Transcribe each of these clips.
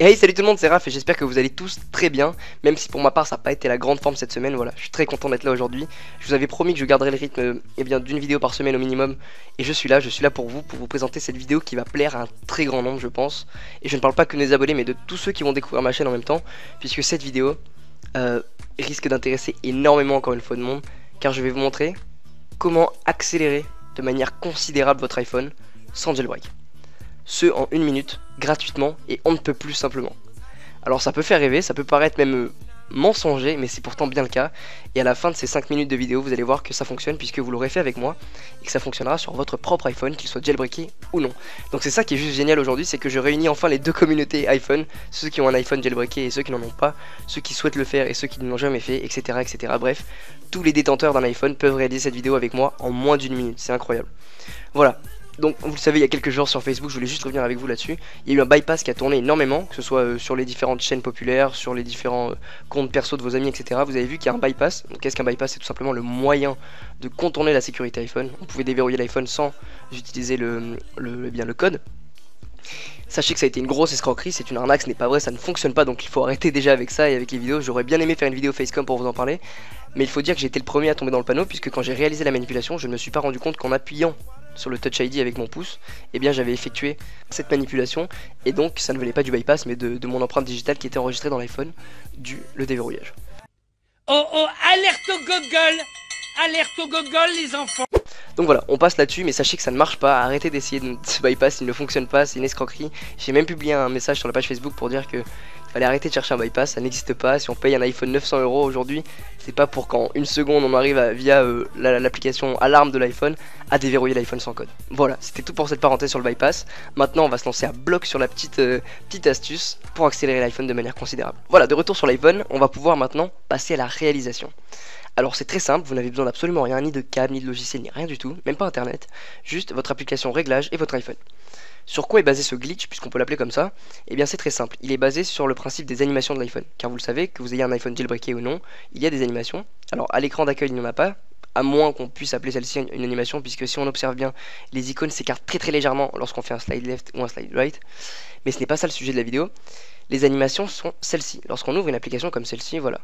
Hey, salut tout le monde, c'est Raph et j'espère que vous allez tous très bien. Même si pour ma part ça n'a pas été la grande forme cette semaine, voilà, je suis très content d'être là aujourd'hui. Je vous avais promis que je garderais le rythme d'une vidéo par semaine au minimum. Et je suis là pour vous présenter cette vidéo qui va plaire à un très grand nombre je pense. Et je ne parle pas que des abonnés mais de tous ceux qui vont découvrir ma chaîne en même temps. Puisque cette vidéo risque d'intéresser énormément encore une fois de monde. Car je vais vous montrer comment accélérer de manière considérable votre iPhone sans jailbreak. Ce en 1 minute, gratuitement, et on ne peut plus simplement. Alors ça peut faire rêver, ça peut paraître même mensonger, mais c'est pourtant bien le cas. Et à la fin de ces 5 minutes de vidéo, vous allez voir que ça fonctionne puisque vous l'aurez fait avec moi et que ça fonctionnera sur votre propre iPhone, qu'il soit jailbreaké ou non. Donc c'est ça qui est juste génial aujourd'hui, c'est que je réunis enfin les deux communautés iPhone, ceux qui ont un iPhone jailbreaké et ceux qui n'en ont pas, ceux qui souhaitent le faire et ceux qui ne l'ont jamais fait, etc., etc. Bref, tous les détenteurs d'un iPhone peuvent réaliser cette vidéo avec moi en moins d'1 minute, c'est incroyable. Voilà. Donc vous le savez, il y a quelques jours sur Facebook, je voulais juste revenir avec vous là-dessus. Il y a eu un bypass qui a tourné énormément, que ce soit sur les différentes chaînes populaires, sur les différents comptes perso de vos amis, etc. Vous avez vu qu'il y a un bypass. Donc qu'est-ce qu'un bypass? C'est tout simplement le moyen de contourner la sécurité iPhone. On pouvait déverrouiller l'iPhone sans utiliser le code. Sachez que ça a été une grosse escroquerie, c'est une arnaque, ce n'est pas vrai, ça ne fonctionne pas, donc il faut arrêter déjà avec ça et avec les vidéos. J'aurais bien aimé faire une vidéo Facecam pour vous en parler, mais il faut dire que j'ai été le premier à tomber dans le panneau, puisque quand j'ai réalisé la manipulation, je ne me suis pas rendu compte qu'en appuyant sur le Touch ID avec mon pouce, eh bien j'avais effectué cette manipulation, et donc ça ne venait pas du bypass, mais de mon empreinte digitale qui était enregistrée dans l'iPhone, le déverrouillage. Oh oh, alerte au Google! Alerte au Google les enfants! Donc voilà, on passe là-dessus, mais sachez que ça ne marche pas, arrêtez d'essayer de ce bypass, il ne fonctionne pas, c'est une escroquerie. J'ai même publié un message sur la page Facebook pour dire que fallait arrêter de chercher un bypass, ça n'existe pas. Si on paye un iPhone 900 € aujourd'hui, c'est pas pour qu'en 1 seconde on arrive via l'application alarme de l'iPhone à déverrouiller l'iPhone sans code. Voilà, c'était tout pour cette parenthèse sur le bypass. Maintenant on va se lancer à bloc sur la petite astuce pour accélérer l'iPhone de manière considérable. Voilà, de retour sur l'iPhone, on va pouvoir maintenant passer à la réalisation. Alors c'est très simple, vous n'avez besoin d'absolument rien, ni de câble, ni de logiciel, ni rien du tout, même pas internet, juste votre application réglage et votre iPhone. Sur quoi est basé ce glitch, puisqu'on peut l'appeler comme ça? Eh bien c'est très simple, il est basé sur le principe des animations de l'iPhone, car vous le savez, que vous ayez un iPhone jailbreaké ou non, il y a des animations. Alors à l'écran d'accueil il n'y en a pas, à moins qu'on puisse appeler celle-ci une animation, puisque si on observe bien, les icônes s'écartent très légèrement lorsqu'on fait un slide left ou un slide right, mais ce n'est pas ça le sujet de la vidéo. Les animations sont celles-ci, lorsqu'on ouvre une application comme celle-ci, voilà.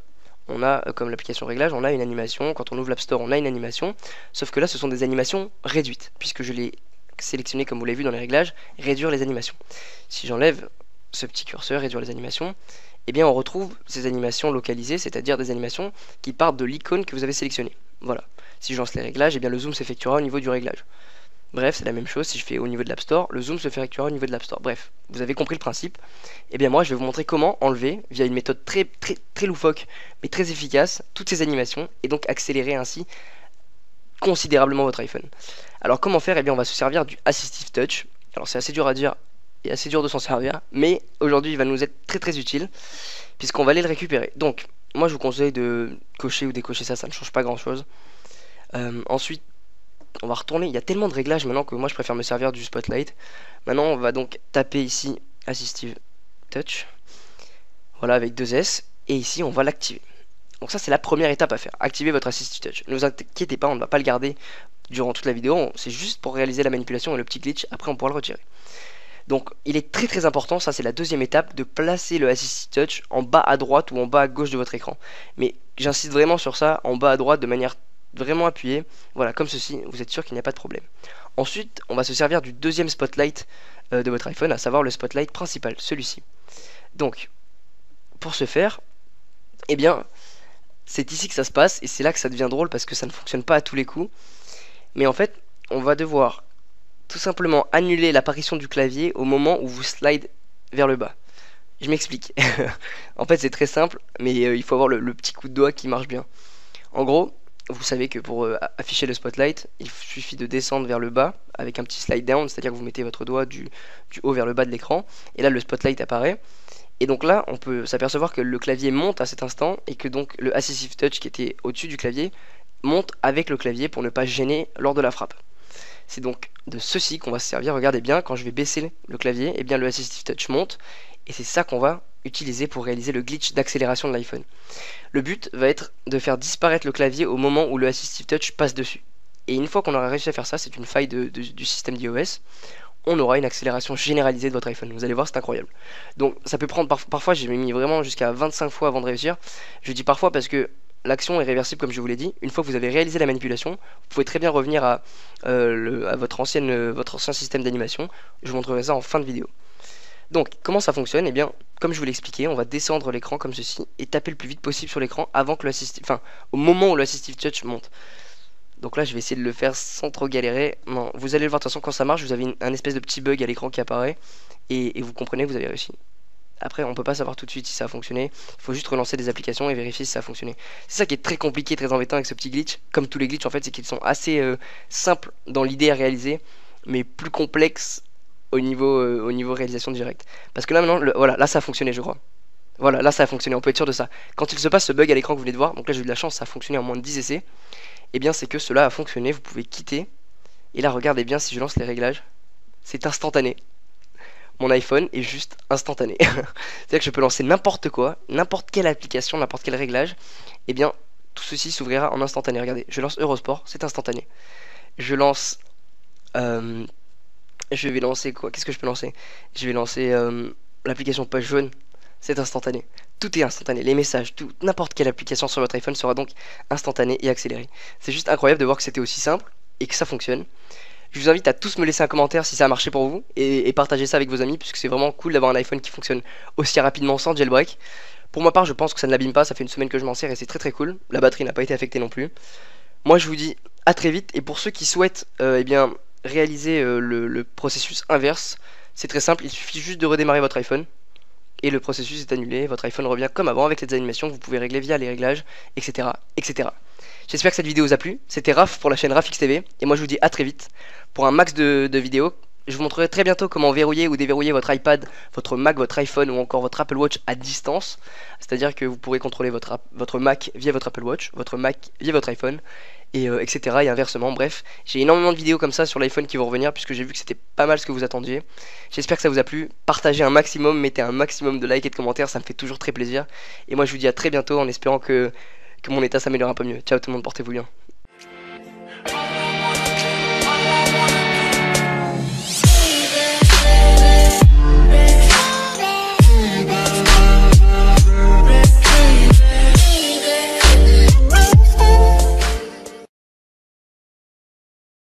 On a, comme l'application réglage, on a une animation, quand on ouvre l'App Store on a une animation, sauf que là ce sont des animations réduites, puisque je l'ai sélectionné comme vous l'avez vu dans les réglages, réduire les animations. Si j'enlève ce petit curseur, réduire les animations, eh bien on retrouve ces animations localisées, c'est-à-dire des animations qui partent de l'icône que vous avez sélectionnée. Voilà. Si je lance les réglages, eh bien le zoom s'effectuera au niveau du réglage. Bref, c'est la même chose, si je fais au niveau de l'App Store, le zoom se effectuera au niveau de l'App Store. Bref, vous avez compris le principe. Et bien moi, je vais vous montrer comment enlever, via une méthode très loufoque, mais très efficace, toutes ces animations, et donc accélérer ainsi considérablement votre iPhone. Alors comment faire? Eh bien on va se servir du Assistive Touch. Alors c'est assez dur à dire et assez dur de s'en servir, mais aujourd'hui il va nous être très utile, puisqu'on va aller le récupérer. Donc, moi je vous conseille de cocher ou décocher ça, ça ne change pas grand chose. Ensuite, on va retourner, il y a tellement de réglages maintenant que moi je préfère me servir du Spotlight. Maintenant on va donc taper ici Assistive Touch, voilà, avec 2 S, et ici on va l'activer. Donc ça c'est la première étape à faire, activer votre Assistive Touch. Ne vous inquiétez pas, on ne va pas le garder durant toute la vidéo, c'est juste pour réaliser la manipulation et le petit glitch, après on pourra le retirer. Donc il est très important, ça c'est la deuxième étape, de placer le Assistive Touch en bas à droite ou en bas à gauche de votre écran. Mais j'insiste vraiment sur ça, en bas à droite de manière vraiment appuyé, voilà, comme ceci, vous êtes sûr qu'il n'y a pas de problème. Ensuite, on va se servir du deuxième spotlight de votre iPhone, à savoir le spotlight principal, celui-ci. Donc, pour ce faire, eh bien, c'est ici que ça se passe, et c'est là que ça devient drôle, parce que ça ne fonctionne pas à tous les coups. Mais en fait, on va devoir tout simplement annuler l'apparition du clavier au moment où vous slide vers le bas. Je m'explique. En fait, c'est très simple, mais il faut avoir le petit coup de doigt qui marche bien. En gros, vous savez que pour afficher le spotlight, il suffit de descendre vers le bas avec un petit slide down, c'est-à-dire que vous mettez votre doigt du haut vers le bas de l'écran, et là le spotlight apparaît. Et donc là, on peut s'apercevoir que le clavier monte à cet instant, et que donc le Assistive Touch qui était au-dessus du clavier monte avec le clavier pour ne pas gêner lors de la frappe. C'est donc de ceci qu'on va se servir. Regardez bien, quand je vais baisser le clavier, eh bien le Assistive Touch monte, et c'est ça qu'on va utiliser pour réaliser le glitch d'accélération de l'iPhone. Le but va être de faire disparaître le clavier au moment où le Assistive Touch passe dessus. Et une fois qu'on aura réussi à faire ça, c'est une faille du système d'iOS, on aura une accélération généralisée de votre iPhone. Vous allez voir, c'est incroyable. Donc ça peut prendre, parfois j'ai mis vraiment jusqu'à 25 fois avant de réussir. Je dis parfois parce que l'action est réversible comme je vous l'ai dit. Une fois que vous avez réalisé la manipulation, vous pouvez très bien revenir à, votre ancien système d'animation. Je vous montrerai ça en fin de vidéo. Donc comment ça fonctionne? Eh bien, comme je vous l'ai expliqué, on va descendre l'écran comme ceci et taper le plus vite possible sur l'écran avant que au moment où l'assistive touch monte. Donc là je vais essayer de le faire sans trop galérer. Non, vous allez le voir de toute façon quand ça marche, vous avez un espèce de petit bug à l'écran qui apparaît et vous comprenez que vous avez réussi. Après on peut pas savoir tout de suite si ça a fonctionné, il faut juste relancer des applications et vérifier si ça a fonctionné. C'est ça qui est très compliqué, très embêtant avec ce petit glitch. Comme tous les glitchs en fait, c'est qu'ils sont assez simples dans l'idée à réaliser, mais plus complexes au niveau réalisation directe. Parce que là maintenant, voilà, là ça a fonctionné je crois. Voilà, là ça a fonctionné, on peut être sûr de ça. Quand il se passe ce bug à l'écran que vous venez de voir, donc là j'ai eu de la chance, ça a fonctionné en moins de 10 essais. Et bien c'est que cela a fonctionné, vous pouvez quitter. Et là regardez bien, si je lance les réglages, c'est instantané. Mon iPhone est juste instantané. C'est-à-dire que je peux lancer n'importe quoi, n'importe quelle application, n'importe quel réglage. Et bien tout ceci s'ouvrira en instantané. Regardez, je lance Eurosport, c'est instantané. Je lance... je vais lancer quoi? Qu'est-ce que je peux lancer? Je vais lancer l'application Page Jaune, c'est instantané. Tout est instantané, les messages, tout, n'importe quelle application sur votre iPhone sera donc instantanée et accélérée. C'est juste incroyable de voir que c'était aussi simple et que ça fonctionne. Je vous invite à tous me laisser un commentaire si ça a marché pour vous et partager ça avec vos amis puisque c'est vraiment cool d'avoir un iPhone qui fonctionne aussi rapidement sans jailbreak. Pour ma part, je pense que ça ne l'abîme pas, ça fait une semaine que je m'en sers et c'est très très cool. La batterie n'a pas été affectée non plus. Moi je vous dis à très vite et pour ceux qui souhaitent eh bien, réaliser le processus inverse, c'est très simple, il suffit juste de redémarrer votre iPhone. Et le processus est annulé, votre iPhone revient comme avant avec les animations que vous pouvez régler via les réglages, etc. etc. J'espère que cette vidéo vous a plu, c'était Raph pour la chaîne RaphXTV, et moi je vous dis à très vite pour un max de vidéos. Je vous montrerai très bientôt comment verrouiller ou déverrouiller votre iPad, votre Mac, votre iPhone ou encore votre Apple Watch à distance. C'est-à-dire que vous pourrez contrôler votre Mac via votre Apple Watch, votre Mac via votre iPhone, et etc. et inversement. Bref, j'ai énormément de vidéos comme ça sur l'iPhone qui vont revenir puisque j'ai vu que c'était pas mal ce que vous attendiez. J'espère que ça vous a plu. Partagez un maximum, mettez un maximum de likes et de commentaires, ça me fait toujours très plaisir. Et moi je vous dis à très bientôt en espérant que mon état s'améliore un peu mieux. Ciao tout le monde, portez-vous bien.